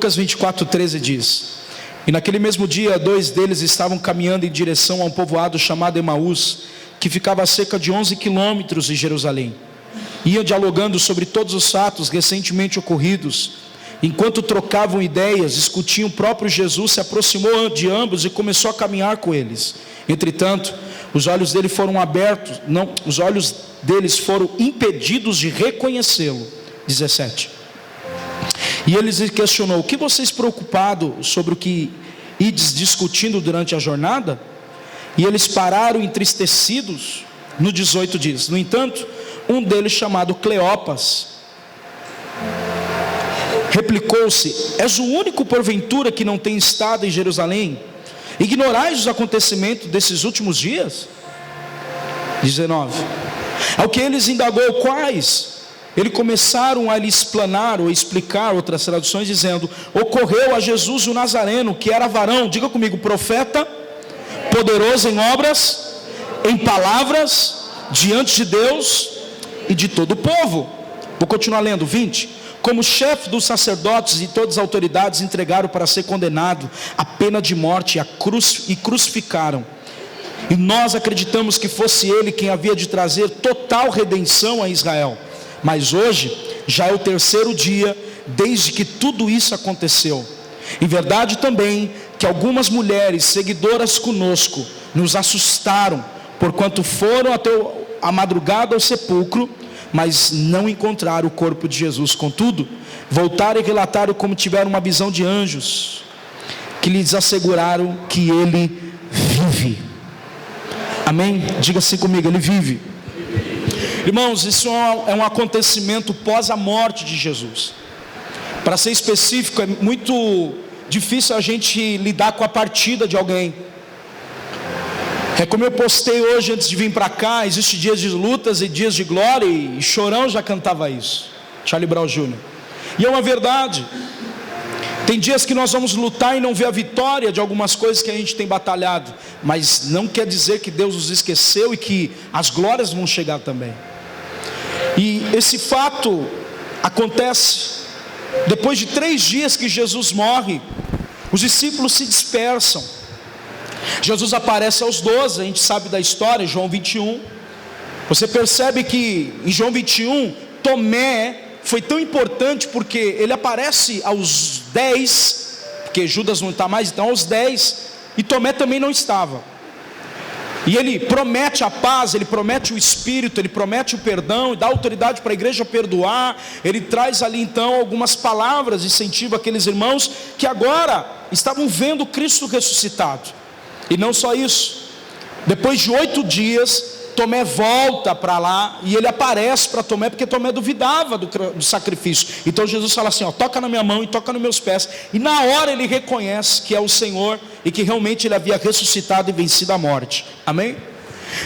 Lucas 24:13 diz: e naquele mesmo dia, 2 deles estavam caminhando em direção a um povoado chamado Emaús, que ficava a cerca de 11 quilômetros de Jerusalém. Iam dialogando sobre todos os fatos recentemente ocorridos. Enquanto trocavam ideias, discutiam, o próprio Jesus se aproximou de ambos e começou a caminhar com eles. Entretanto, os olhos deles foram impedidos de reconhecê-lo. 17. E ele lhes questionou: o que vocês preocupados sobre o que ides discutindo durante a jornada? E eles pararam entristecidos. No 18 diz: no entanto, um deles, chamado Cleopas, replicou-se: és o único porventura que não tem estado em Jerusalém? Ignorais os acontecimentos desses últimos dias? 19. Ao que eles indagou quais, eles começaram a lhe explanar ou explicar, outras traduções dizendo: ocorreu a Jesus o Nazareno, que era varão, diga comigo, profeta, poderoso em obras, em palavras, diante de Deus e de todo o povo. Vou continuar lendo, 20. Como chefe dos sacerdotes e todas as autoridades entregaram para ser condenado à pena de morte e crucificaram. E nós acreditamos que fosse ele quem havia de trazer total redenção a Israel. Mas hoje já é o 3º dia desde que tudo isso aconteceu. Em verdade também que algumas mulheres seguidoras conosco nos assustaram, porquanto foram até a madrugada ao sepulcro, mas não encontraram o corpo de Jesus. Contudo, voltaram e relataram como tiveram uma visão de anjos, que lhes asseguraram que ele vive. Amém? Diga assim comigo: ele vive. Irmãos, isso é um acontecimento pós a morte de Jesus. Para ser específico, é muito difícil a gente lidar com a partida de alguém. É como eu postei hoje antes de vir para cá: existem dias de lutas e dias de glória, e Chorão já cantava isso, Charlie Brown Jr. E é uma verdade. Tem dias que nós vamos lutar e não ver a vitória de algumas coisas que a gente tem batalhado, mas não quer dizer que Deus nos esqueceu e que as glórias vão chegar também. E esse fato acontece depois de 3 dias que Jesus morre. Os discípulos se dispersam. Jesus aparece aos 12, a gente sabe da história, em João 21. Você percebe que em João 21, Tomé foi tão importante porque ele aparece aos 10, porque Judas não está mais, então aos 10, e Tomé também não estava. E ele promete a paz, ele promete o Espírito, ele promete o perdão, e dá autoridade para a igreja perdoar. Ele traz ali então algumas palavras, incentiva aqueles irmãos que agora estavam vendo Cristo ressuscitado. E não só isso, depois de 8 dias, Tomé volta para lá, e ele aparece para Tomé, porque Tomé duvidava do sacrifício. Então Jesus fala assim: ó, toca na minha mão e toca nos meus pés. E na hora ele reconhece que é o Senhor, e que realmente ele havia ressuscitado e vencido a morte. Amém?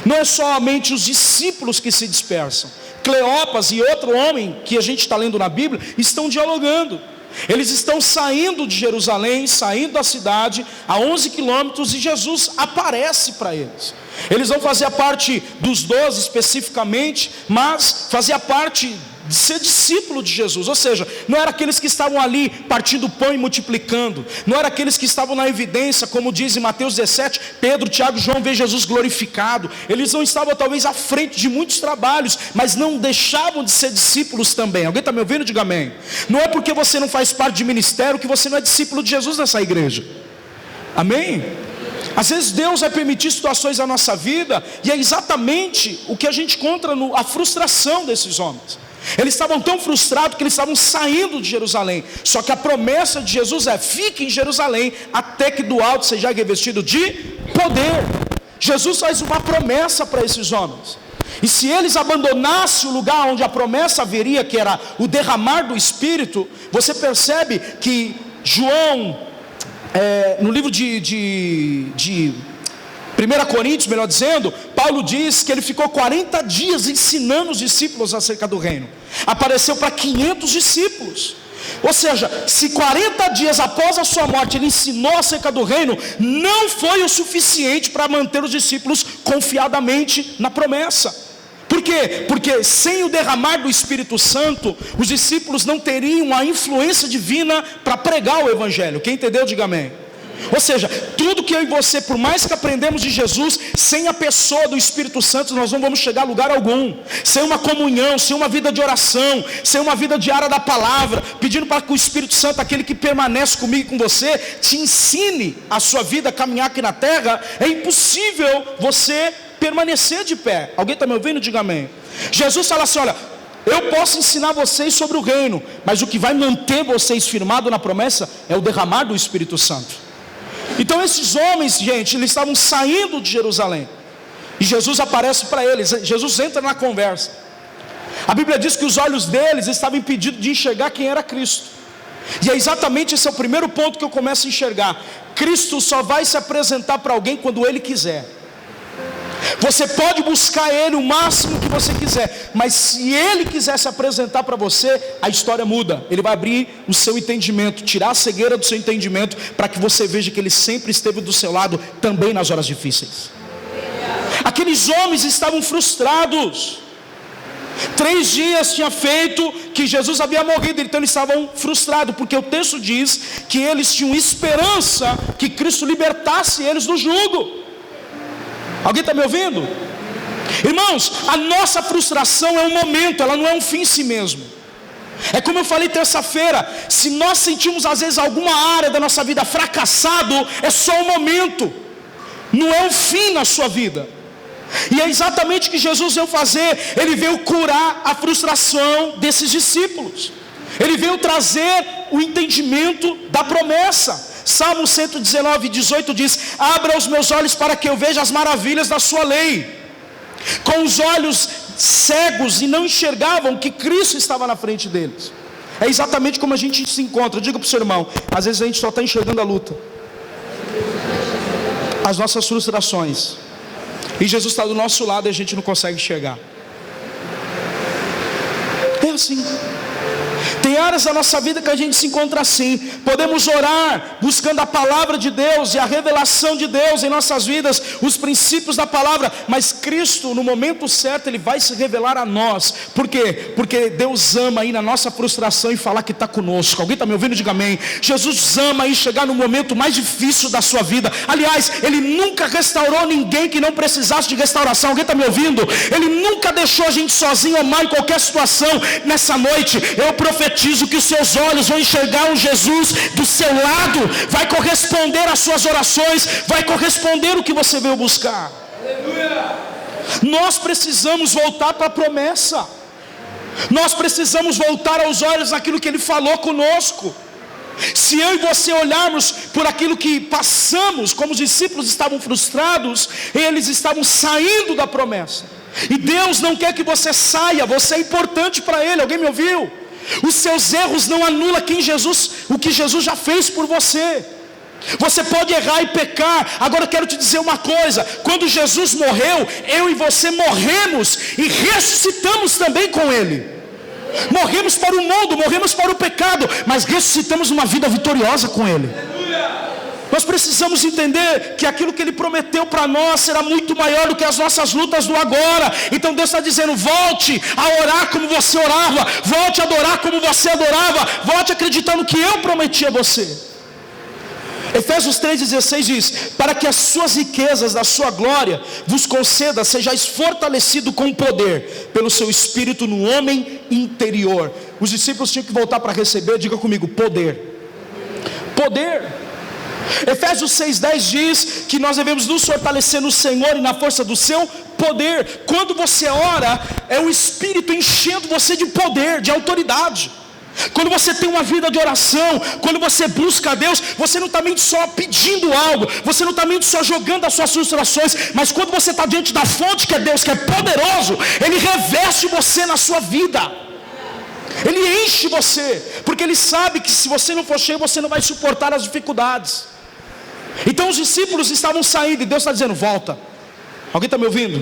Não é somente os discípulos que se dispersam. Cleopas e outro homem que a gente está lendo na Bíblia estão dialogando. Eles estão saindo de Jerusalém, saindo da cidade a 11 quilômetros, e Jesus aparece para eles. Eles não faziam parte dos 12 especificamente, mas fazia parte de ser discípulo de Jesus. Ou seja, não era aqueles que estavam ali partindo pão e multiplicando, não era aqueles que estavam na evidência, como diz em Mateus 17, Pedro, Tiago e João vê Jesus glorificado. Eles não estavam talvez à frente de muitos trabalhos, mas não deixavam de ser discípulos também. Alguém está me ouvindo? Diga amém. Não é porque você não faz parte de ministério que você não é discípulo de Jesus nessa igreja. Amém? Às vezes Deus vai permitir situações na nossa vida, e é exatamente o que a gente encontra a frustração desses homens. Eles estavam tão frustrados que eles estavam saindo de Jerusalém. Só que a promessa de Jesus é: fique em Jerusalém até que do alto seja revestido de poder. Jesus faz uma promessa para esses homens, e se eles abandonassem o lugar onde a promessa haveria, que era o derramar do Espírito, você percebe que João, no livro de 1 Coríntios, melhor dizendo, Paulo diz que ele ficou 40 dias ensinando os discípulos acerca do reino. Apareceu para 500 discípulos. Ou seja, se 40 dias após a sua morte ele ensinou acerca do reino, não foi o suficiente para manter os discípulos confiadamente na promessa. Por Por quê? Porque sem o derramar do Espírito Santo, os discípulos não teriam a influência divina para pregar o Evangelho. Quem entendeu, diga amém. Ou seja, tudo que eu e você, por mais que aprendemos de Jesus, sem a pessoa do Espírito Santo, nós não vamos chegar a lugar algum. Sem uma comunhão, sem uma vida de oração, sem uma vida diária da palavra, pedindo para que o Espírito Santo, aquele que permanece comigo e com você, te ensine a sua vida a caminhar aqui na terra, é impossível você permanecer de pé. Alguém está me ouvindo? Diga amém. Jesus fala assim, olha, eu posso ensinar vocês sobre o reino, mas o que vai manter vocês firmados na promessa é o derramar do Espírito Santo. Então esses homens, gente, eles estavam saindo de Jerusalém, e Jesus aparece para eles, Jesus entra na conversa. A Bíblia diz que os olhos deles estavam impedidos de enxergar quem era Cristo. E é exatamente esse é o primeiro ponto que eu começo a enxergar. Cristo só vai se apresentar para alguém quando Ele quiser. Você pode buscar Ele o máximo que você quiser, mas se Ele quiser se apresentar para você, a história muda. Ele vai abrir o seu entendimento, tirar a cegueira do seu entendimento, para que você veja que Ele sempre esteve do seu lado, também nas horas difíceis. Aqueles homens estavam frustrados. 3 dias tinha feito que Jesus havia morrido, então eles estavam frustrados, porque o texto diz que eles tinham esperança que Cristo libertasse eles do jugo. Alguém está me ouvindo? Irmãos, a nossa frustração é um momento, ela não é um fim em si mesmo. É como eu falei terça-feira, se nós sentimos às vezes alguma área da nossa vida fracassado, é só um momento, não é um fim na sua vida. E é exatamente o que Jesus veio fazer. Ele veio curar a frustração desses discípulos. Ele veio trazer o entendimento da promessa. Salmo 119:18 diz: abra os meus olhos para que eu veja as maravilhas da sua lei. Com os olhos cegos e não enxergavam que Cristo estava na frente deles. É exatamente como a gente se encontra. Diga para o seu irmão, às vezes a gente só está enxergando a luta, as nossas frustrações, e Jesus está do nosso lado e a gente não consegue enxergar. É assim. Tem áreas da nossa vida que a gente se encontra assim. Podemos orar buscando a palavra de Deus e a revelação de Deus em nossas vidas, os princípios da palavra, mas Cristo no momento certo Ele vai se revelar a nós. Por quê? Porque Deus ama ir na nossa frustração e falar que está conosco. Alguém está me ouvindo? Diga amém. Jesus ama ir chegar no momento mais difícil da sua vida. Aliás, Ele nunca restaurou ninguém que não precisasse de restauração. Alguém está me ouvindo? Ele nunca deixou a gente sozinho amar em qualquer situação. Nessa noite eu profetizo que os seus olhos vão enxergar um Jesus do seu lado, vai corresponder às suas orações, vai corresponder o que você veio buscar. Aleluia. Nós precisamos voltar para a promessa, nós precisamos voltar aos olhos naquilo que Ele falou conosco. Se eu e você olharmos por aquilo que passamos, como os discípulos estavam frustrados, eles estavam saindo da promessa, e Deus não quer que você saia, você é importante para Ele. Alguém me ouviu? Os seus erros não anulam o que Jesus já fez por você. Você pode errar e pecar. Agora eu quero te dizer uma coisa: quando Jesus morreu, eu e você morremos e ressuscitamos também com Ele. Morremos para o mundo, morremos para o pecado, mas ressuscitamos uma vida vitoriosa com Ele. Nós precisamos entender que aquilo que Ele prometeu para nós será muito maior do que as nossas lutas do agora. Então Deus está dizendo: volte a orar como você orava, volte a adorar como você adorava, volte acreditando que eu prometi a você. Efésios 3,16 diz: para que as suas riquezas da sua glória vos conceda, sejais fortalecido com poder pelo seu Espírito no homem interior. Os discípulos tinham que voltar para receber, diga comigo, poder. Poder. Efésios 6,10 diz que nós devemos nos fortalecer no Senhor e na força do seu poder. Quando você ora, é o Espírito enchendo você de poder, de autoridade. Quando você tem uma vida de oração, quando você busca a Deus, você não está mente só pedindo algo, você não está mente só jogando as suas frustrações, mas quando você está diante da fonte que é Deus, que é poderoso, Ele reveste você na sua vida. Ele enche você, porque Ele sabe que se você não for cheio, você não vai suportar as dificuldades. Então os discípulos estavam saindo e Deus está dizendo: volta. Alguém está me ouvindo?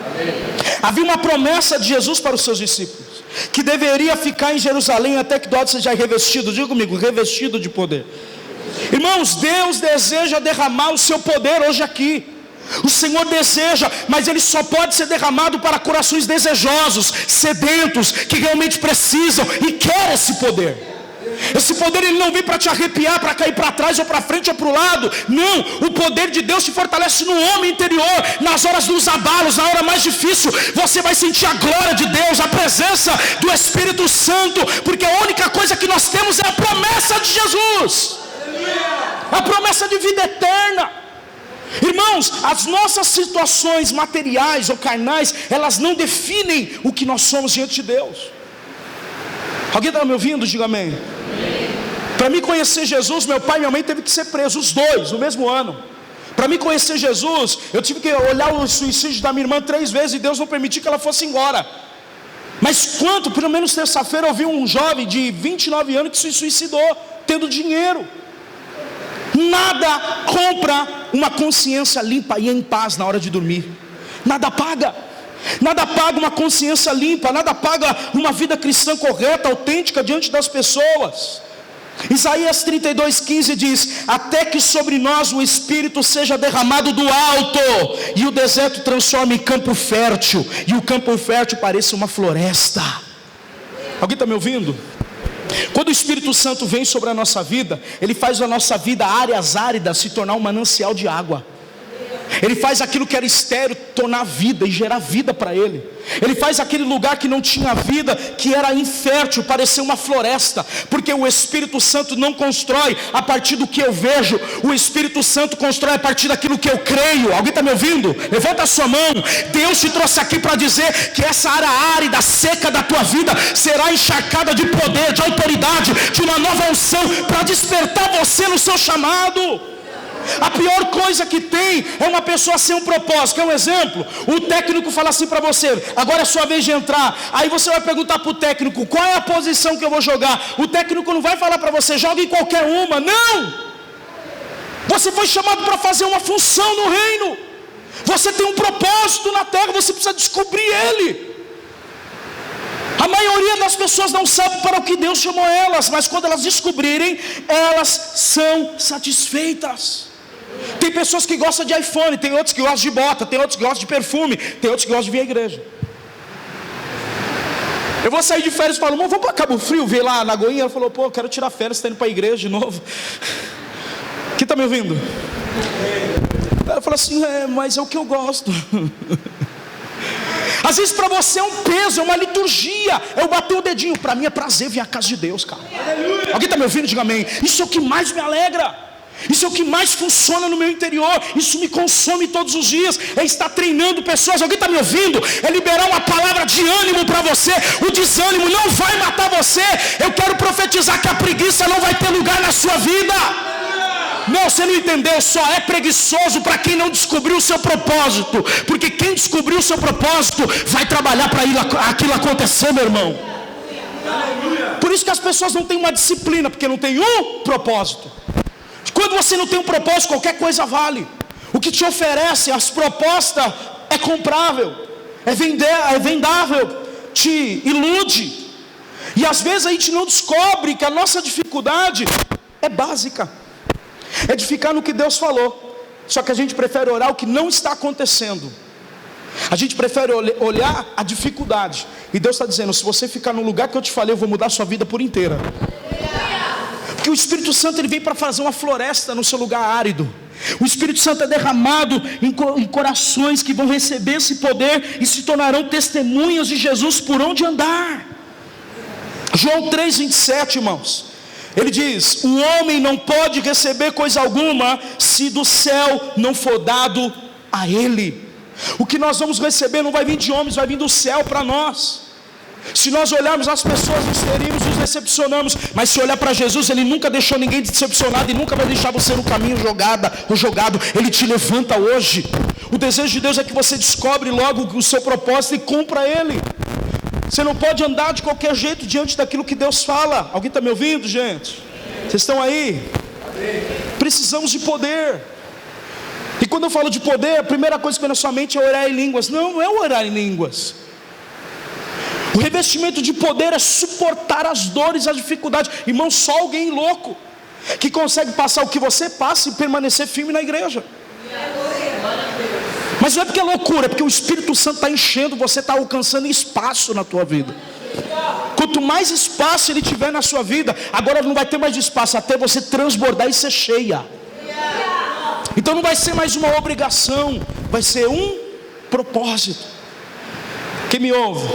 Amém. Havia uma promessa de Jesus para os seus discípulos, que deveria ficar em Jerusalém até que do lado seja revestido. Diga comigo, revestido de poder. Irmãos, Deus deseja derramar o seu poder hoje aqui. O Senhor deseja, mas ele só pode ser derramado para corações desejosos, sedentos, que realmente precisam e querem esse poder. Esse poder ele não vem para te arrepiar, para cair para trás ou para frente ou para o lado. Não, o poder de Deus te fortalece no homem interior. Nas horas dos abalos, na hora mais difícil, você vai sentir a glória de Deus, a presença do Espírito Santo, porque a única coisa que nós temos é a promessa de Jesus, a promessa de vida eterna. Irmãos, as nossas situações materiais ou carnais, elas não definem o que nós somos diante de Deus. Alguém está me ouvindo? Diga amém. Para mim conhecer Jesus, meu pai e minha mãe teve que ser presos, os dois, no mesmo ano. Para mim conhecer Jesus, eu tive que olhar o suicídio da minha irmã 3 vezes e Deus não permitiu que ela fosse embora. Mas quanto, pelo menos terça-feira, eu vi um jovem de 29 anos que se suicidou, tendo dinheiro. Nada compra uma consciência limpa e em paz na hora de dormir. Nada paga. Nada paga uma consciência limpa, nada paga uma vida cristã correta, autêntica diante das pessoas. Isaías 32:15 diz: até que sobre nós o Espírito seja derramado do alto, e o deserto transforme em campo fértil, e o campo fértil pareça uma floresta. Alguém está me ouvindo? Quando o Espírito Santo vem sobre a nossa vida, ele faz a nossa vida, áreas áridas, se tornar um manancial de água. Ele faz aquilo que era estéril tornar vida e gerar vida para ele. Ele faz aquele lugar que não tinha vida, que era infértil, parecer uma floresta. Porque o Espírito Santo não constrói a partir do que eu vejo. O Espírito Santo constrói a partir daquilo que eu creio. Alguém está me ouvindo? Levanta a sua mão. Deus te trouxe aqui para dizer que essa área árida, seca da tua vida será encharcada de poder, de autoridade, de uma nova unção, para despertar você no seu chamado. A pior coisa que tem é uma pessoa sem um propósito. Quer um exemplo? O técnico fala assim para você: agora é sua vez de entrar. Aí você vai perguntar para o técnico: qual é a posição que eu vou jogar? O técnico não vai falar para você: joga em qualquer uma. Não! Você foi chamado para fazer uma função no reino. Você tem um propósito na terra, você precisa descobrir ele. A maioria das pessoas não sabe para o que Deus chamou elas, mas quando elas descobrirem, elas são satisfeitas. Tem pessoas que gostam de iPhone, tem outros que gostam de bota, tem outros que gostam de perfume, tem outros que gostam de vir à igreja. Eu vou sair de férias e falo: vamos para Cabo Frio ver lá na Goinha. Ela falou: pô, quero tirar férias, está indo para a igreja de novo. Quem está me ouvindo? Ela falou assim: mas é o que eu gosto. Às vezes para você é um peso, é uma liturgia. Eu bater o dedinho, para mim é prazer vir à casa de Deus, cara. Alguém está me ouvindo? Diga amém. Isso é o que mais me alegra. Isso é o que mais funciona no meu interior. Isso me consome todos os dias. É estar treinando pessoas. Alguém está me ouvindo? É liberar uma palavra de ânimo para você. O desânimo não vai matar você. Eu quero profetizar que a preguiça não vai ter lugar na sua vida. Não, você não entendeu. Só é preguiçoso para quem não descobriu o seu propósito. Porque quem descobriu o seu propósito vai trabalhar para aquilo acontecer, meu irmão. Por isso que as pessoas não têm uma disciplina, porque não tem um propósito. Quando você não tem um propósito, qualquer coisa vale. O que te oferece, as propostas, é comprável, é vendável, te ilude. E às vezes a gente não descobre que a nossa dificuldade é básica. É de ficar no que Deus falou. Só que a gente prefere orar o que não está acontecendo. A gente prefere olhar a dificuldade. E Deus está dizendo: se você ficar no lugar que eu te falei, eu vou mudar a sua vida por inteira. Porque o Espírito Santo ele vem para fazer uma floresta no seu lugar árido. O Espírito Santo é derramado em corações que vão receber esse poder e se tornarão testemunhas de Jesus por onde andar. João 3:27, irmãos. Ele diz: o homem não pode receber coisa alguma se do céu não for dado a ele. O que nós vamos receber não vai vir de homens, vai vir do céu para nós. Se nós olharmos as pessoas, nos ferimos, nos decepcionamos. Mas se olhar para Jesus, Ele nunca deixou ninguém decepcionado e nunca vai deixar você no caminho jogado. Ele te levanta hoje. O desejo de Deus é que você descobre logo o seu propósito e cumpra ele. Você não pode andar de qualquer jeito diante daquilo que Deus fala. Alguém está me ouvindo, gente? Vocês estão aí? Precisamos de poder. E quando eu falo de poder, a primeira coisa que vem na sua mente é orar em línguas. Não é orar em línguas. O revestimento de poder é suportar as dores, as dificuldades. Irmão, só alguém louco que consegue passar o que você passa e permanecer firme na igreja. Mas não é porque é loucura, é porque o Espírito Santo está enchendo, você está alcançando espaço na tua vida. Quanto mais espaço ele tiver na sua vida, agora não vai ter mais espaço até você transbordar e ser cheia. Então não vai ser mais uma obrigação, vai ser um propósito. Quem me ouve?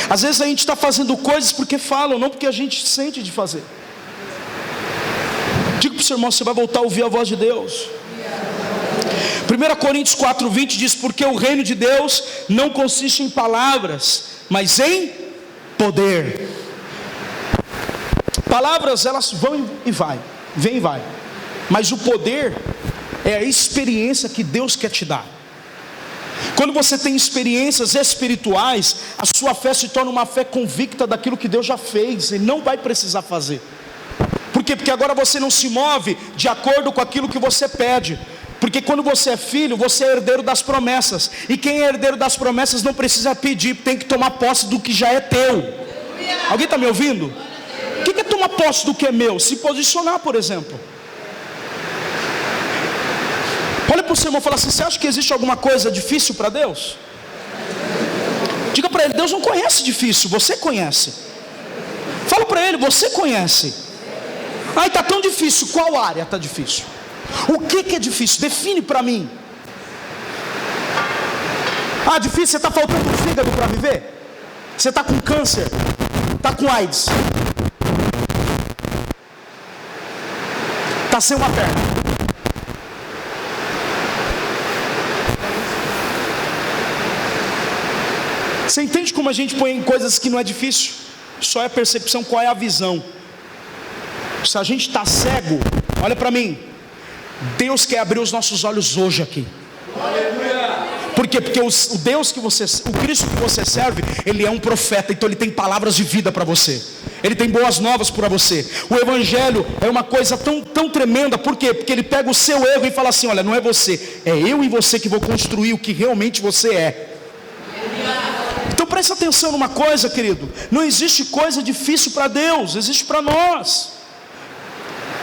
Às vezes a gente está fazendo coisas porque falam, não porque a gente sente de fazer. Diga para o seu irmão, você vai voltar a ouvir a voz de Deus. 1 Coríntios 4:20 diz: porque o reino de Deus não consiste em palavras, mas em poder. Palavras, elas vão e vai, vem e vai, mas o poder é a experiência que Deus quer te dar. Quando você tem experiências espirituais, a sua fé se torna uma fé convicta daquilo que Deus já fez, e não vai precisar fazer. Por quê? Porque agora você não se move de acordo com aquilo que você pede. Porque quando você é filho, você é herdeiro das promessas. E quem é herdeiro das promessas não precisa pedir, tem que tomar posse do que já é teu. Alguém está me ouvindo? O que é tomar posse do que é meu? Se posicionar, por exemplo. Olha para o seu irmão e fala assim: você acha que existe alguma coisa difícil para Deus? Diga para ele: Deus não conhece difícil, você conhece. Fala para ele: você conhece. Ai, está tão difícil. Qual área está difícil? O que é difícil? Define para mim. Ah, difícil, você está faltando um fígado para viver? Você está com câncer? Está com AIDS? Está sem uma perna? Você entende como a gente põe em coisas que não é difícil? Só é a percepção, qual é a visão. Se a gente está cego, olha para mim, Deus quer abrir os nossos olhos hoje aqui. Por quê? Porque o Deus que você, o Cristo que você serve, Ele é um profeta, então Ele tem palavras de vida para você. Ele tem boas novas para você. O Evangelho é uma coisa tão tremenda. Por quê? Porque Ele pega o seu erro e fala assim: olha, não é você, é eu e você que vou construir o que realmente você é. Então presta atenção numa coisa, querido: não existe coisa difícil para Deus, existe para nós.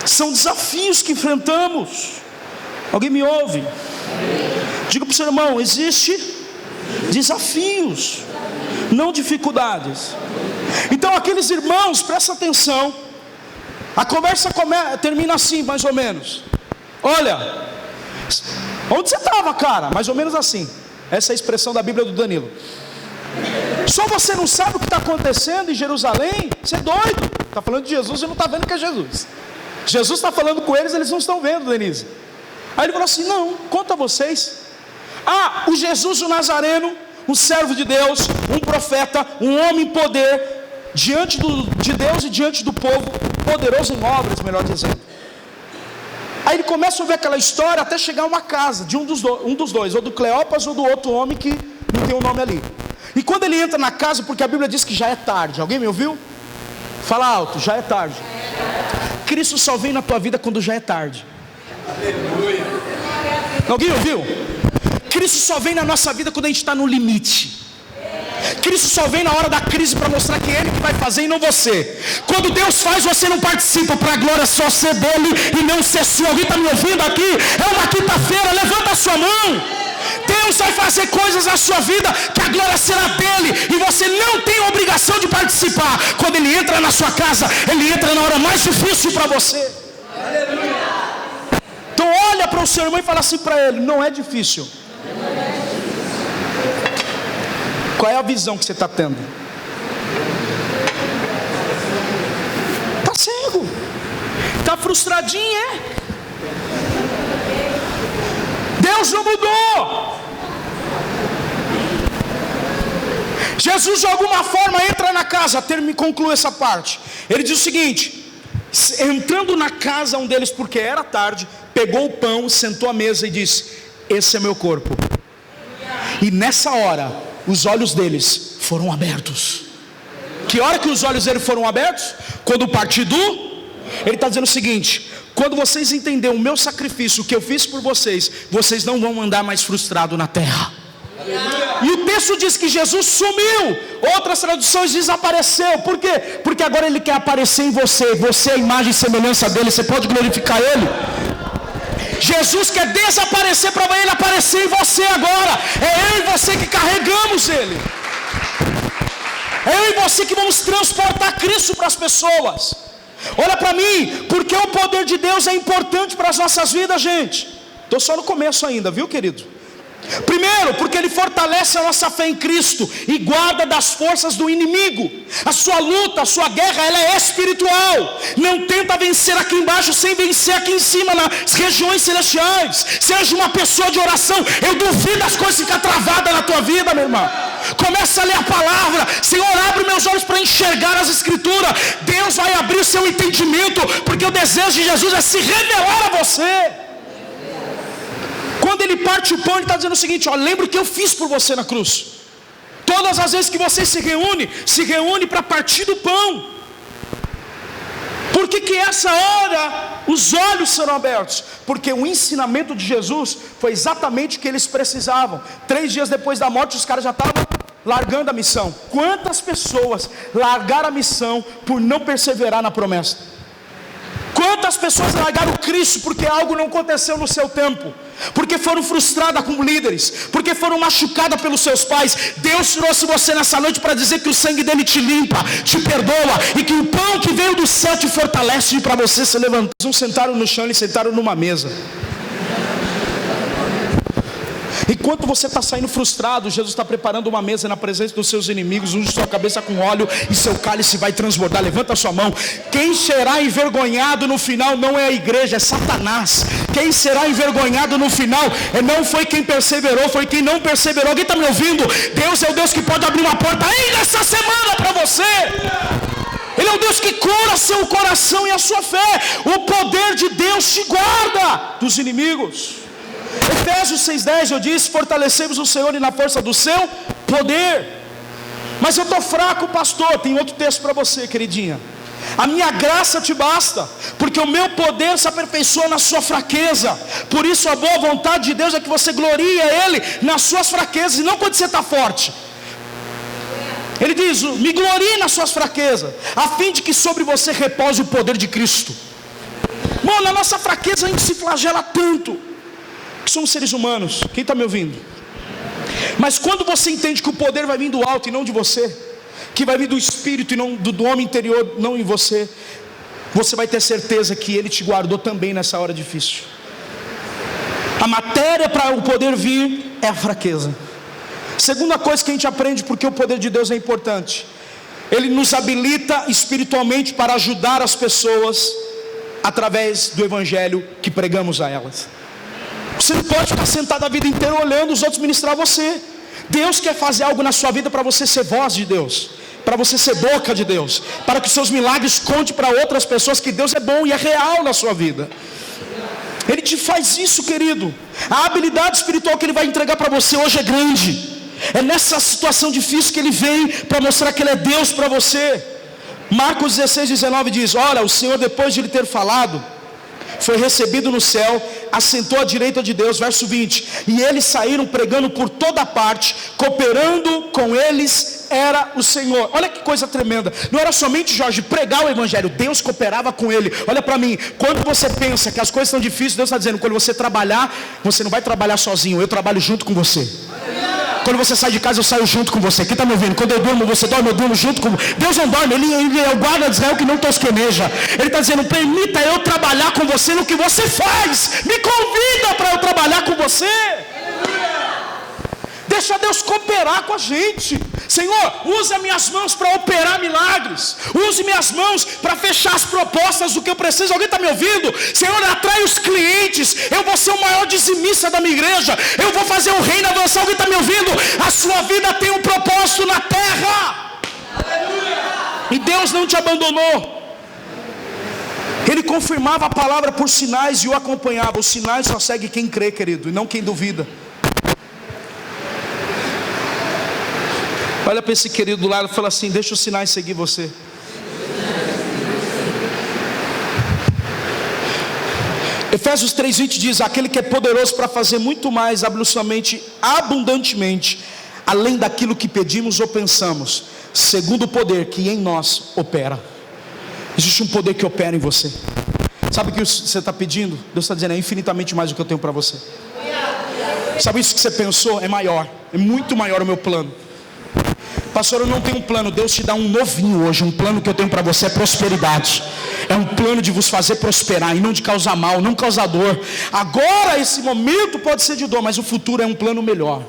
São desafios que enfrentamos. Alguém me ouve? Diga para o seu irmão: existe desafios, não dificuldades. Então aqueles irmãos, presta atenção, a conversa termina assim, mais ou menos: olha, onde você estava, cara? Mais ou menos assim. Essa é a expressão da Bíblia do Danilo. Só você não sabe o que está acontecendo em Jerusalém? Você é doido. Está falando de Jesus e não está vendo que é Jesus. Jesus está falando com eles, eles não estão vendo, Denise. Aí ele falou assim: não, conta a vocês. Ah, o Jesus o Nazareno, um servo de Deus, um profeta, um homem em poder, diante de Deus e diante do povo, poderoso em obras, melhor dizendo. Aí ele começa a ouvir aquela história até chegar a uma casa de um dos dois, ou do Cleopas ou do outro homem que não tem o nome ali. E quando ele entra na casa, porque a Bíblia diz que já é tarde. Alguém me ouviu? Fala alto: já é tarde. Cristo só vem na tua vida quando já é tarde. Aleluia. Alguém ouviu? Cristo só vem na nossa vida quando a gente está no limite. Cristo só vem na hora da crise para mostrar que é Ele que vai fazer e não você. Quando Deus faz, você não participa, para a glória só ser dele e não ser sua. Alguém está me ouvindo aqui? É uma quinta-feira, levanta a sua mão. Deus vai fazer coisas na sua vida que a glória será dele, e você não tem a obrigação de participar. Quando Ele entra na sua casa, Ele entra na hora mais difícil para você. Então olha para o seu irmão e fala assim para ele: não é difícil. Qual é a visão que você está tendo? Está cego, está frustradinho, é? Deus não mudou. Jesus de alguma forma entra na casa. Conclui essa parte. Ele diz o seguinte: entrando na casa, um deles, porque era tarde, pegou o pão, sentou à mesa e disse: esse é meu corpo. E nessa hora, os olhos deles foram abertos. Que hora que os olhos deles foram abertos? Quando partiu Ele está dizendo o seguinte: quando vocês entenderem o meu sacrifício, o que eu fiz por vocês, vocês não vão andar mais frustrados na terra. E o texto diz que Jesus sumiu. Outras traduções desapareceu. Por quê? Porque agora Ele quer aparecer em você. Você é a imagem e semelhança dEle. Você pode glorificar Ele. Jesus quer desaparecer para Ele aparecer em você agora. É eu e você que carregamos Ele. É eu e você que vamos transportar Cristo para as pessoas. Olha para mim, porque o poder de Deus é importante para as nossas vidas, gente. Estou só no começo ainda, viu, querido? Primeiro, porque Ele fortalece a nossa fé em Cristo e guarda das forças do inimigo. A sua luta, a sua guerra, ela é espiritual. Não tenta vencer aqui embaixo sem vencer aqui em cima, nas regiões celestiais. Seja uma pessoa de oração. Eu duvido as coisas ficar travadas na tua vida, meu irmão. Começa a ler a palavra. Senhor, abre meus olhos para enxergar as escrituras. Deus vai abrir o seu entendimento, porque o desejo de Jesus é se revelar a você. Quando Ele parte o pão, Ele está dizendo o seguinte: ó, lembra o que eu fiz por você na cruz. Todas as vezes que você se reúne para partir do pão. Por que essa hora os olhos serão abertos? Porque o ensinamento de Jesus foi exatamente o que eles precisavam. 3 dias depois da morte, os caras já estavam largando a missão. Quantas pessoas largaram a missão por não perseverar na promessa? Quantas pessoas largaram Cristo porque algo não aconteceu no seu tempo? Porque foram frustradas como líderes, porque foram machucadas pelos seus pais. Deus trouxe você nessa noite para dizer que o sangue dele te limpa, te perdoa, e que o pão que veio do céu te fortalece para você se levantar. Eles não sentaram no chão, eles sentaram numa mesa. Enquanto você está saindo frustrado, Jesus está preparando uma mesa na presença dos seus inimigos. Unge sua cabeça com óleo e seu cálice vai transbordar. Levanta a sua mão. Quem será envergonhado no final não é a igreja, é Satanás. Quem será envergonhado no final não foi quem perseverou, foi quem não perseverou. Alguém está me ouvindo? Deus é o Deus que pode abrir uma porta ainda essa semana para você. Ele é o Deus que cura seu coração e a sua fé. O poder de Deus te guarda dos inimigos. Efésios 6,10 eu disse: fortalecemos o Senhor e na força do seu poder. Mas eu estou fraco, pastor. Tem outro texto para você, queridinha. A minha graça te basta, porque o meu poder se aperfeiçoa na sua fraqueza. Por isso a boa vontade de Deus é que você glorie a Ele nas suas fraquezas, e não quando você está forte. Ele diz: me glorie nas suas fraquezas, a fim de que sobre você repouse o poder de Cristo. Bom, na nossa fraqueza a gente se flagela tanto, que somos seres humanos. Quem está me ouvindo? Mas quando você entende que o poder vai vir do alto e não de você, que vai vir do Espírito e não do homem interior, não em você, você vai ter certeza que Ele te guardou também nessa hora difícil. A matéria para o poder vir é a fraqueza. Segunda coisa que a gente aprende porque o poder de Deus é importante: Ele nos habilita espiritualmente para ajudar as pessoas através do Evangelho que pregamos a elas. Você não pode ficar sentado a vida inteira olhando os outros ministrar você. Deus quer fazer algo na sua vida para você ser voz de Deus, para você ser boca de Deus, para que os seus milagres conte para outras pessoas que Deus é bom e é real na sua vida. Ele te faz isso, querido. A habilidade espiritual que Ele vai entregar para você hoje é grande. É nessa situação difícil que Ele vem para mostrar que Ele é Deus para você. Marcos 16:19 diz: olha, o Senhor, depois de Ele ter falado, foi recebido no céu, assentou à direita de Deus. Verso 20: e eles saíram pregando por toda parte, cooperando com eles era o Senhor. Olha que coisa tremenda. Não era somente, Jorge, pregar o Evangelho, Deus cooperava com ele. Olha para mim, quando você pensa que as coisas são difíceis, Deus está dizendo: quando você trabalhar, você não vai trabalhar sozinho, eu trabalho junto com você. Quando você sai de casa, eu saio junto com você. Quem está me ouvindo? Quando eu durmo, você dorme, eu durmo junto com você. Deus não dorme, Ele é o guarda de Israel que não tosqueneja. Ele está dizendo: permita eu trabalhar com você no que você faz. Me convida para eu trabalhar com você. Deixa Deus cooperar com a gente. Senhor, use as minhas mãos para operar milagres. Use minhas mãos para fechar as propostas do que eu preciso. Alguém está me ouvindo? Senhor, atrai os clientes. Eu vou ser o maior dizimista da minha igreja. Eu vou fazer o reino avançar. Alguém está me ouvindo? A sua vida tem um propósito na terra. Aleluia. E Deus não te abandonou. Ele confirmava a palavra por sinais e o acompanhava. Os sinais só segue quem crê, querido, e não quem duvida. Olha para esse querido do lado e fala assim: deixa os sinais seguir você. Efésios 3:20 diz: aquele que é poderoso para fazer muito mais, absolutamente, abundantemente, além daquilo que pedimos ou pensamos, segundo o poder que em nós opera. Existe um poder que opera em você. Sabe o que você está pedindo? Deus está dizendo, é infinitamente mais do que eu tenho para você. Sabe isso que você pensou? É maior, é muito maior o meu plano. Pastor, eu não tenho um plano. Deus te dá um novinho hoje. Um plano que eu tenho para você é prosperidade. É um plano de vos fazer prosperar e não de causar mal, não causar dor. Agora esse momento pode ser de dor, mas o futuro é um plano melhor.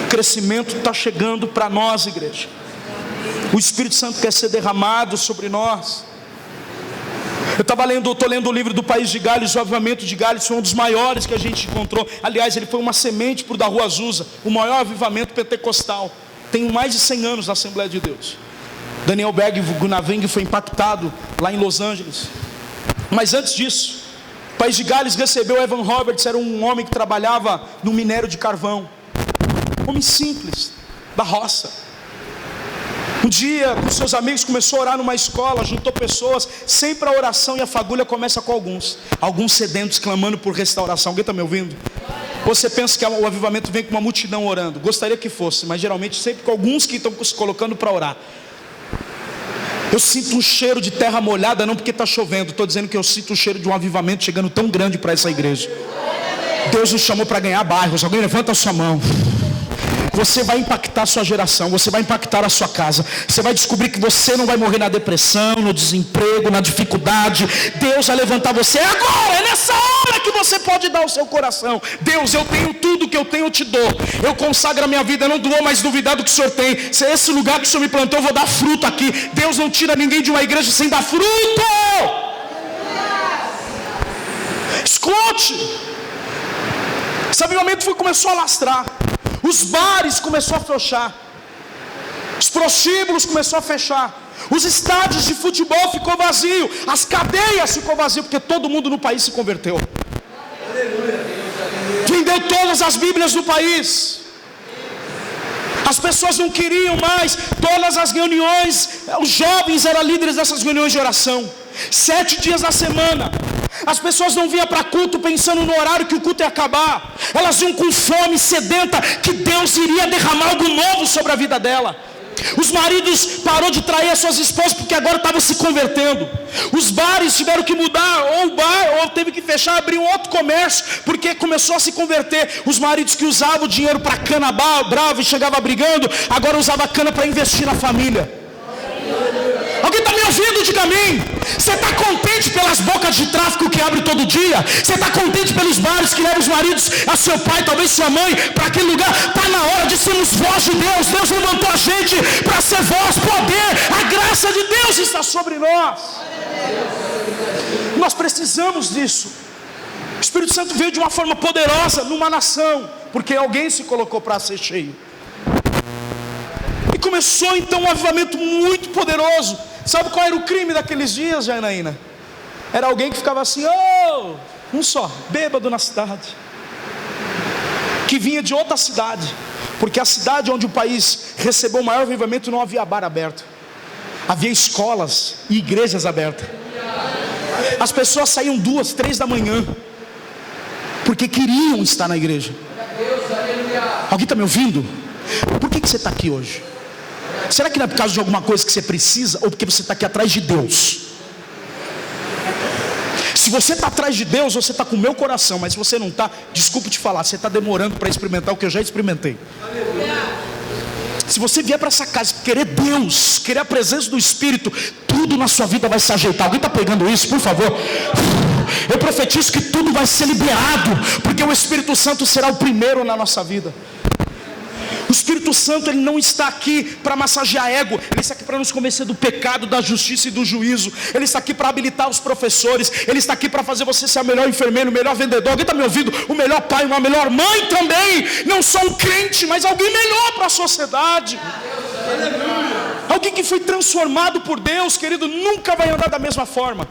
O crescimento está chegando para nós, igreja. O Espírito Santo quer ser derramado sobre nós. Eu estou lendo o livro do País de Gales. O avivamento de Gales foi um dos maiores que a gente encontrou. Aliás, ele foi uma semente para o da Rua Azusa, o maior avivamento pentecostal. Tem mais de 100 anos na Assembleia de Deus. Daniel Berg Gunaveng foi impactado lá em Los Angeles. Mas antes disso, o País de Gales recebeu Evan Roberts. Era um homem que trabalhava no minério de carvão, homem simples, da roça. Um dia, com seus amigos, começou a orar numa escola, juntou pessoas. Sempre a oração e a fagulha começa com alguns sedentos clamando por restauração. Alguém está me ouvindo? Você pensa que o avivamento vem com uma multidão orando? Gostaria que fosse, mas geralmente sempre com alguns que estão se colocando para orar. Eu sinto um cheiro de terra molhada, não porque está chovendo. Estou dizendo que eu sinto um cheiro de um avivamento chegando tão grande para essa igreja. Deus nos chamou para ganhar bairros. Alguém levanta a sua mão. Você vai impactar a sua geração, você vai impactar a sua casa. Você vai descobrir que você não vai morrer na depressão, no desemprego, na dificuldade. Deus vai levantar você agora, é nessa hora que você pode dar o seu coração. Deus, eu tenho tudo que eu tenho, eu te dou. Eu consagro a minha vida, eu não vou mais duvidar do que o Senhor tem. Se é esse lugar que o Senhor me plantou, eu vou dar fruto aqui. Deus não tira ninguém de uma igreja sem dar fruto. Escute. Esse avivamento começou a lastrar. Os bares começaram a fechar. Os prostíbulos começaram a fechar. Os estádios de futebol ficou vazio. As cadeias ficou vazio, porque todo mundo no país se converteu. Vendeu todas as Bíblias no país. As pessoas não queriam mais. Todas as reuniões, os jovens eram líderes dessas reuniões de oração. 7 dias na semana. As pessoas não vinham para culto pensando no horário que o culto ia acabar. Elas vinham com fome, sedenta, que Deus iria derramar algo novo sobre a vida dela. Os maridos pararam de trair as suas esposas porque agora estavam se convertendo. Os bares tiveram que mudar, ou o bar, ou teve que fechar, abrir um outro comércio, porque começou a se converter. Os maridos que usavam o dinheiro para cana brava e chegavam brigando, agora usavam a cana para investir na família. Alguém está me ouvindo? Diga amém. Você está contente pelas bocas de tráfico que abre todo dia? Você está contente pelos bares que levam os maridos, a seu pai, talvez sua mãe, para aquele lugar? Está na hora de sermos voz de Deus. Deus levantou a gente para ser voz, poder. A graça de Deus está sobre nós. Nós precisamos disso. O Espírito Santo veio de uma forma poderosa numa nação, porque alguém se colocou para ser cheio. E começou então um avivamento muito poderoso. Sabe qual era o crime daqueles dias, Janaína? Era alguém que ficava assim, um só, bêbado na cidade, que vinha de outra cidade, porque a cidade onde o país recebeu o maior avivamento não havia bar aberto, havia escolas e igrejas abertas. As pessoas saíam 2, 3 da manhã, porque queriam estar na igreja. Alguém está me ouvindo? Por que você está aqui hoje? Será que não é por causa de alguma coisa que você precisa, ou porque você está aqui atrás de Deus? Se você está atrás de Deus, você está com o meu coração. Mas se você não está, desculpe te falar, você está demorando para experimentar o que eu já experimentei. Se você vier para essa casa querer Deus, querer a presença do Espírito, tudo na sua vida vai se ajeitar. Alguém está pegando isso, por favor? Eu profetizo que tudo vai ser liberado, porque o Espírito Santo será o primeiro na nossa vida. O Espírito Santo, ele não está aqui para massagear ego. Ele está aqui para nos convencer do pecado, da justiça e do juízo. Ele está aqui para habilitar os professores. Ele está aqui para fazer você ser o melhor enfermeiro, o melhor vendedor. Alguém está me ouvindo? O melhor pai, uma melhor mãe também. Não só um crente, mas alguém melhor para a sociedade. Alguém que foi transformado por Deus, querido, nunca vai andar da mesma forma.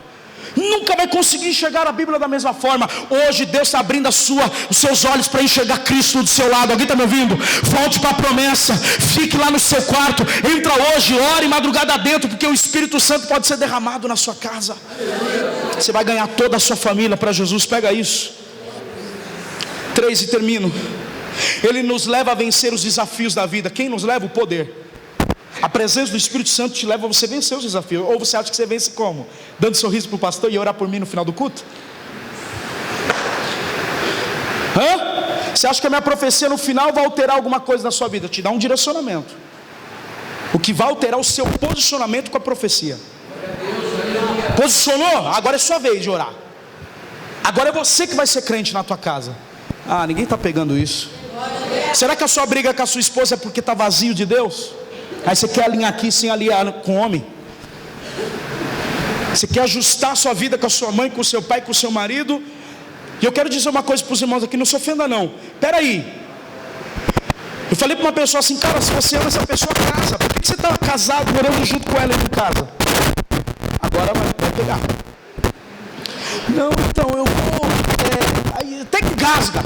Nunca vai conseguir enxergar a Bíblia da mesma forma. Hoje Deus está abrindo os seus olhos para enxergar Cristo do seu lado. Alguém está me ouvindo? Volte para a promessa. Fique lá no seu quarto. Entra hoje, ore madrugada dentro, porque o Espírito Santo pode ser derramado na sua casa. Você vai ganhar toda a sua família para Jesus. Pega isso. 3 e termino. Ele nos leva a vencer os desafios da vida. Quem nos leva? O poder. A presença do Espírito Santo te leva a você vencer os desafios. Ou você acha que você vence como? Dando sorriso para o pastor e orar por mim no final do culto? Você acha que a minha profecia no final vai alterar alguma coisa na sua vida? Te dá um direcionamento. O que vai alterar o seu posicionamento com a profecia. Posicionou? Agora é sua vez de orar. Agora é você que vai ser crente na tua casa. Ninguém está pegando isso. Será que a sua briga com a sua esposa é porque está vazio de Deus? Aí você quer alinhar aqui sem alinhar com o homem? Você quer ajustar a sua vida com a sua mãe, com o seu pai, com o seu marido? E eu quero dizer uma coisa para os irmãos aqui, não se ofenda não. Espera aí. Eu falei para uma pessoa assim, cara, se você ama essa pessoa, casa. Por que você está casado, morando junto com ela em casa? Agora vai pegar. Não, então eu vou, aí até que gasga.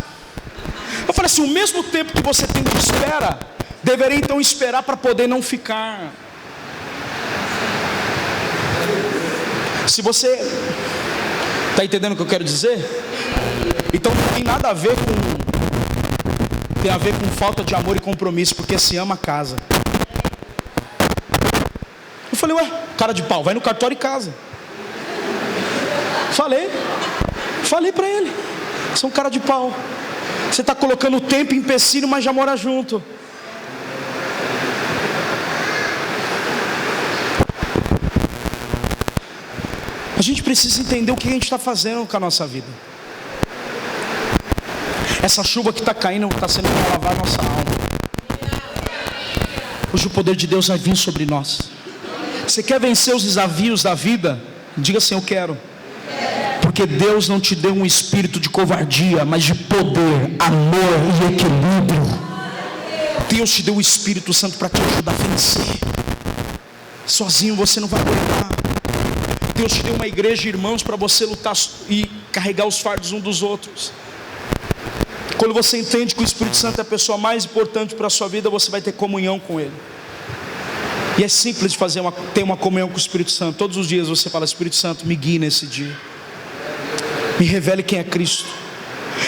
Eu falei assim, o mesmo tempo que você tem de espera, deveria então esperar para poder não ficar. Se você está entendendo o que eu quero dizer? Então não tem nada a ver com, tem a ver com falta de amor e compromisso, porque se ama, casa. Eu falei, cara de pau, vai no cartório e casa. Falei para ele, você é um cara de pau. Você está colocando o tempo em empecilho, mas já mora junto. A gente precisa entender o que a gente está fazendo com a nossa vida. Essa chuva que está caindo está sendo para lavar a nossa alma. Hoje o poder de Deus vai vir sobre nós. Você quer vencer os desafios da vida? Diga assim, eu quero. Porque Deus não te deu um espírito de covardia, mas de poder, amor e equilíbrio. Deus te deu o Espírito Santo para te ajudar a vencer. Sozinho você não vai aguentar. Deus te deu uma igreja de irmãos para você lutar e carregar os fardos uns dos outros. Quando você entende que o Espírito Santo é a pessoa mais importante para a sua vida, você vai ter comunhão com Ele. E é simples de ter uma comunhão com o Espírito Santo. Todos os dias você fala, Espírito Santo, me guie nesse dia. Me revele quem é Cristo.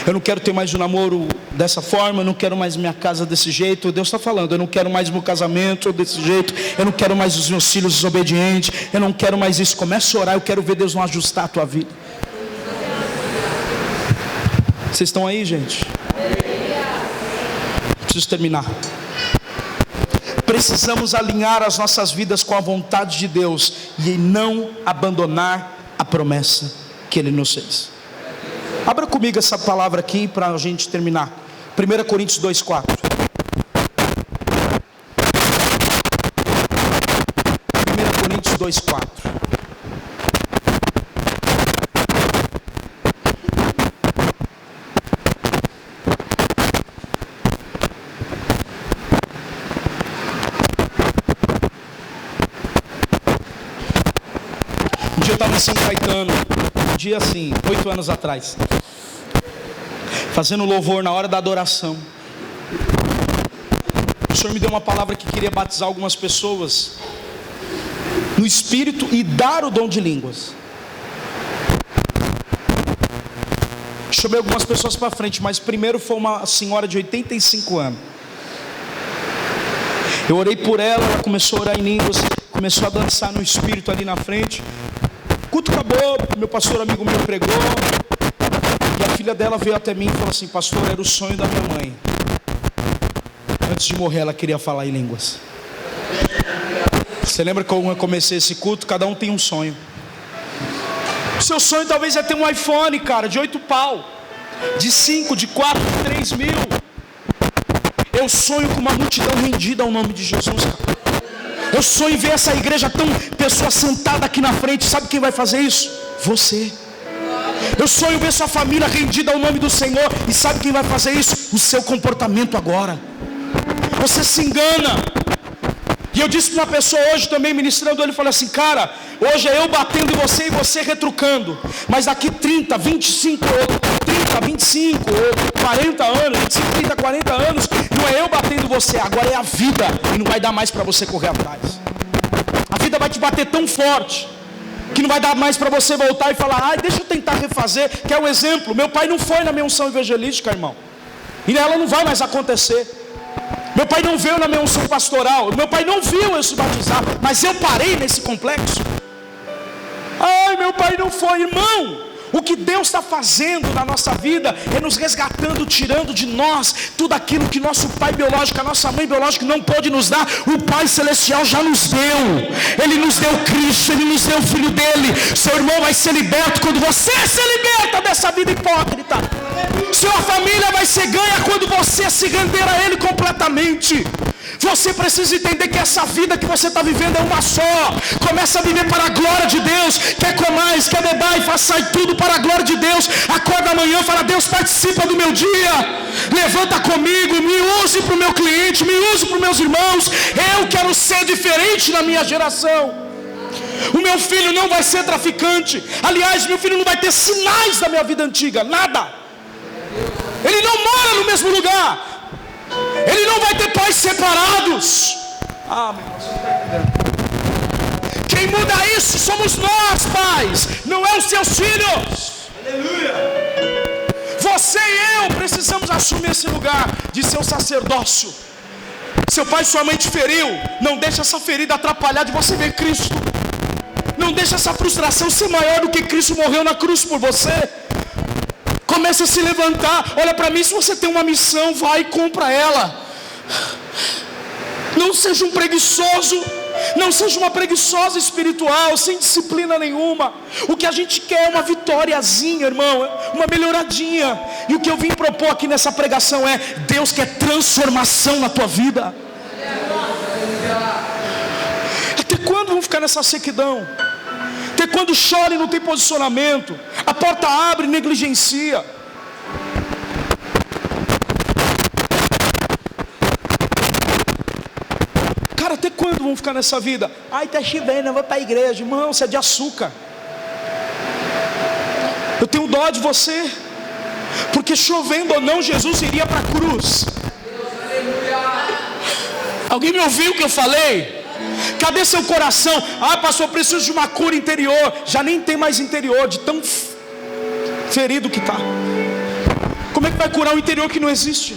Eu não quero ter mais um namoro dessa forma, eu não quero mais minha casa desse jeito. Deus está falando, eu não quero mais meu casamento desse jeito, eu não quero mais os meus filhos desobedientes, eu não quero mais isso. Comece a orar, eu quero ver Deus não ajustar a tua vida. Vocês estão aí, gente? Preciso terminar. Precisamos alinhar as nossas vidas com a vontade de Deus e não abandonar a promessa que Ele nos fez. Abra comigo essa palavra aqui para a gente terminar. 1 Coríntios 2,4. 1 Coríntios 2,4. Um dia eu estava em São Caetano, um dia assim, 8 anos atrás, fazendo louvor na hora da adoração. O Senhor me deu uma palavra que queria batizar algumas pessoas no Espírito e dar o dom de línguas. Chamei algumas pessoas para frente, mas primeiro foi uma senhora de 85 anos. Eu orei por ela, ela começou a orar em línguas, começou a dançar no Espírito ali na frente. O culto acabou, meu pastor amigo meu pregou, e a filha dela veio até mim e falou assim, pastor, era o sonho da minha mãe. Antes de morrer ela queria falar em línguas. Você lembra como eu comecei esse culto? Cada um tem um sonho. O seu sonho talvez é ter um iPhone, cara, de 8 pau, de 5, de 4, de 3 mil. Eu sonho com uma multidão rendida ao nome de Jesus, cara. Eu sonho em ver essa igreja tão pessoa sentada aqui na frente. Sabe quem vai fazer isso? Você. Eu sonho em ver sua família rendida ao nome do Senhor. E sabe quem vai fazer isso? O seu comportamento agora. Você se engana. E eu disse para uma pessoa hoje também, ministrando, ele falou assim, cara, hoje é eu batendo em você e você retrucando. Mas daqui 30, 25, 30, 25, 40 anos, 25, 30, 40 anos, não é eu batendo em você, agora é a vida. E não vai dar mais para você correr atrás. A vida vai te bater tão forte que não vai dar mais para você voltar e falar, deixa eu tentar refazer. Que é um exemplo, meu pai não foi na minha unção evangelística, irmão, e ela não vai mais acontecer. Meu pai não veio na minha unção pastoral. Meu pai não viu eu se batizar. Mas eu parei nesse complexo. Ai, meu pai não foi. Irmão, o que Deus está fazendo na nossa vida é nos resgatando, tirando de nós tudo aquilo que nosso pai biológico, a nossa mãe biológica não pôde nos dar. O Pai Celestial já nos deu. Ele nos deu Cristo, Ele nos deu o Filho dele. Seu irmão vai ser liberto quando você se liberta dessa vida hipócrita. Sua família vai ser ganha quando você se render a Ele completamente. Você precisa entender que essa vida que você está vivendo é uma só. Começa a viver para a glória de Deus. Quer comais, quer bebai, faça tudo para a glória de Deus. Acorda amanhã, fala: Deus, participa do meu dia. Levanta comigo, me use para o meu cliente, me use para os meus irmãos. Eu quero ser diferente na minha geração. O meu filho não vai ser traficante. Aliás, meu filho não vai ter sinais da minha vida antiga, nada. Ele não mora no mesmo lugar. Ele não vai ter pais separados. Meu irmão, você não está entendendo. Quem muda isso somos nós, pais, não é os seus filhos. Aleluia. Você e eu precisamos assumir esse lugar de ser o sacerdócio. Seu pai e sua mãe te feriu, não deixa essa ferida atrapalhar de você ver Cristo. Não deixa essa frustração ser maior do que Cristo morreu na cruz por você. Começa a se levantar. Olha para mim, se você tem uma missão, vai e cumpra ela. Não seja um preguiçoso. Não seja uma preguiçosa espiritual, sem disciplina nenhuma. O que a gente quer é uma vitóriazinha, irmão, uma melhoradinha. E o que eu vim propor aqui nessa pregação é: Deus quer transformação na tua vida. Até quando vamos ficar nessa sequidão? Até quando chora e não tem posicionamento? A porta abre e negligencia. Cara, até quando vamos ficar nessa vida? Ai, tá chovendo, eu vou para a igreja. Irmão, você é de açúcar. Eu tenho dó de você. Porque chovendo ou não, Jesus iria para a cruz. Alguém me ouviu o que eu falei? Cadê seu coração? Pastor, eu preciso de uma cura interior. Já nem tem mais interior, de tão ferido que está. Como é que vai curar o interior que não existe?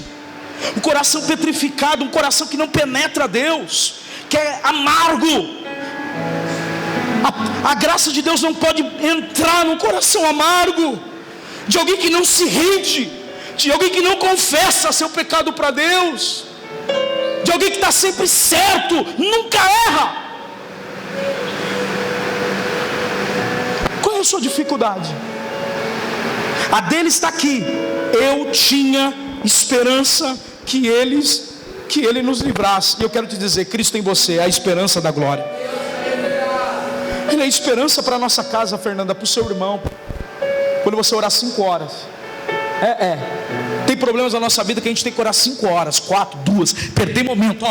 Um coração petrificado, um coração que não penetra a Deus, que é amargo. A graça de Deus não pode entrar num coração amargo, de alguém que não se rende, de alguém que não confessa seu pecado para Deus, de alguém que está sempre certo, nunca erra. Qual é a sua dificuldade? A dele está aqui. Eu tinha esperança que ele nos livrasse. E eu quero te dizer: Cristo em você é a esperança da glória. Ele é a esperança para a nossa casa, Fernanda, para o seu irmão. Quando você orar 5 horas. Tem problemas na nossa vida que a gente tem que orar 5 horas, 4, 2, perder momento,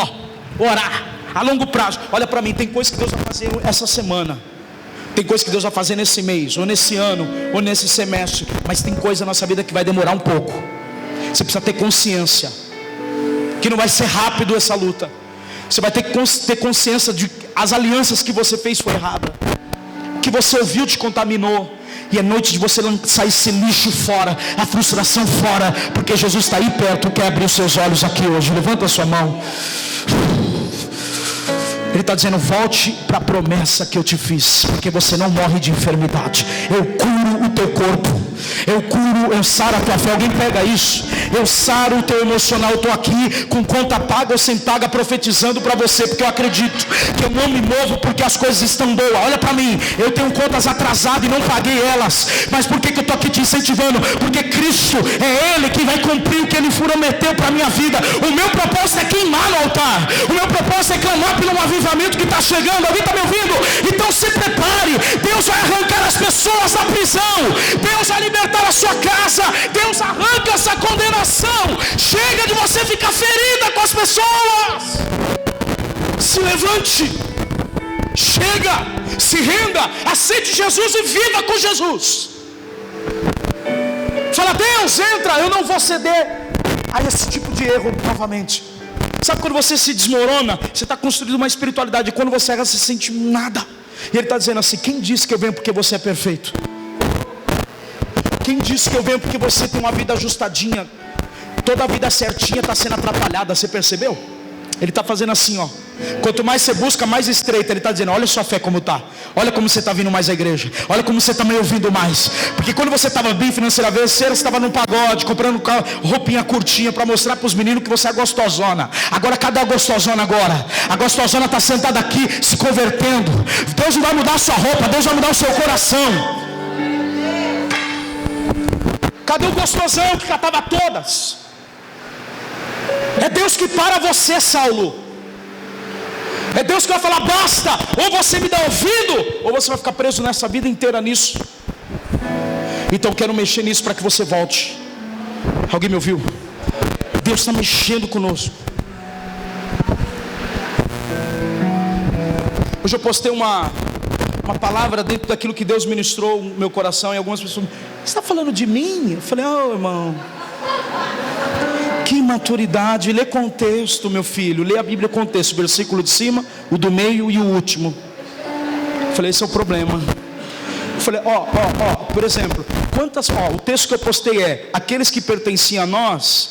orar a longo prazo. Olha para mim, tem coisa que Deus vai fazer essa semana, tem coisa que Deus vai fazer nesse mês, ou nesse ano, ou nesse semestre. Mas tem coisa na nossa vida que vai demorar um pouco. Você precisa ter consciência que não vai ser rápido essa luta. Você vai ter que ter consciência de as alianças que você fez foi errada, que você ouviu te contaminou. E é noite de você lançar esse lixo fora, a frustração fora, porque Jesus está aí perto, quer abrir os seus olhos aqui hoje. Levanta a sua mão. Ele está dizendo: volte para a promessa que eu te fiz, porque você não morre de enfermidade. Eu curo o teu corpo, eu saro a tua fé. Alguém pega isso? Eu saro o teu emocional. Eu estou aqui com conta paga ou sem paga, profetizando para você, porque eu acredito que eu não me movo porque as coisas estão boas. Olha para mim, eu tenho contas atrasadas e não paguei elas. Mas por que eu estou aqui te incentivando? Porque Cristo é Ele que vai cumprir o que Ele prometeu para a minha vida. O meu propósito é queimar no altar. O meu propósito é clamar pelo avivamento que está chegando. Alguém está me ouvindo? Então se prepare. Deus vai arrancar as pessoas da prisão. Deus vai libertar a sua casa. Deus arranca essa condenação. Chega de você ficar ferida com as pessoas. Se levante. Chega. Se renda. Aceite Jesus e viva com Jesus. Fala: Deus, entra. Eu não vou ceder a esse tipo de erro novamente. Sabe quando você se desmorona? Você está construindo uma espiritualidade. E quando você erra, você sente nada. E Ele está dizendo assim: quem disse que eu venho porque você é perfeito? Quem disse que eu venho porque você tem uma vida ajustadinha? Toda a vida certinha está sendo atrapalhada. Você percebeu? Ele está fazendo assim, ó. Quanto mais você busca, mais estreita. Ele está dizendo, olha a sua fé como está. Olha como você está vindo mais à igreja. Olha como você está me ouvindo mais. Porque quando você estava bem financeiramente, você estava num pagode, comprando roupinha curtinha para mostrar para os meninos que você é gostosona. Agora, cadê a gostosona agora? A gostosona está sentada aqui, se convertendo. Deus não vai mudar a sua roupa, Deus vai mudar o seu coração. Cadê o gostosão que catava todas? É Deus que para você, Saulo. É Deus que vai falar, basta. Ou você me dá ouvido, ou você vai ficar preso nessa vida inteira nisso. Então eu quero mexer nisso para que você volte. Alguém me ouviu? Deus está mexendo conosco. Hoje eu postei uma palavra dentro daquilo que Deus ministrou no meu coração. E algumas pessoas, você está falando de mim? Eu falei, irmão, que imaturidade. Lê contexto, meu filho. Lê a Bíblia contexto. O versículo de cima, o do meio e o último. Eu falei, esse é o problema. Eu falei, por exemplo, o texto que eu postei é, aqueles que pertenciam a nós,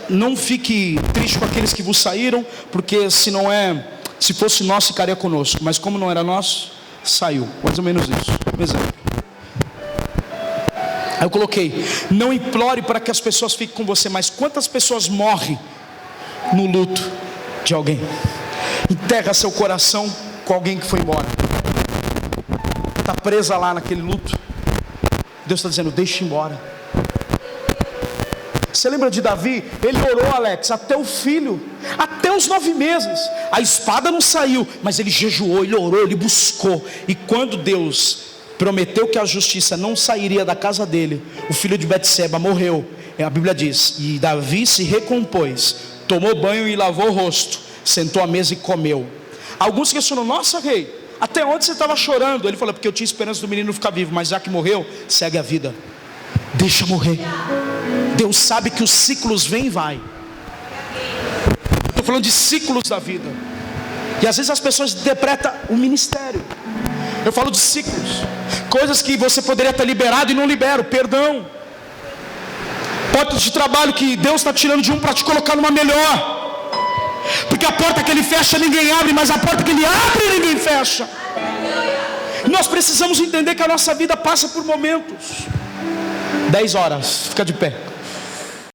não fique triste com aqueles que vos saíram, porque se fosse nosso, ficaria conosco. Mas como não era nosso, saiu. Mais ou menos isso. Um exemplo. Aí eu coloquei, não implore para que as pessoas fiquem com você, mas quantas pessoas morrem no luto de alguém? Enterra seu coração com alguém que foi embora. Está presa lá naquele luto. Deus está dizendo, deixa embora. Você lembra de Davi? Ele orou, Alex, até o filho, até os 9 meses. A espada não saiu, mas ele jejuou, ele orou, ele buscou. E quando Deus prometeu que a justiça não sairia da casa dele, o filho de Betseba morreu. A Bíblia diz, e Davi se recompôs, tomou banho e lavou o rosto, sentou à mesa e comeu. Alguns questionam, nossa rei, até onde você estava chorando? Ele falou, porque eu tinha esperança do menino ficar vivo, mas já que morreu, segue a vida, deixa morrer. Deus sabe que os ciclos vêm e vai. Estou falando de ciclos da vida. E às vezes as pessoas interpretam o ministério. Eu falo de ciclos, coisas que você poderia ter liberado e não libera, perdão. Portas de trabalho que Deus está tirando de um para te colocar numa melhor. Porque a porta que Ele fecha ninguém abre, mas a porta que Ele abre ninguém fecha. Nós precisamos entender que a nossa vida passa por momentos. 10 horas, fica de pé.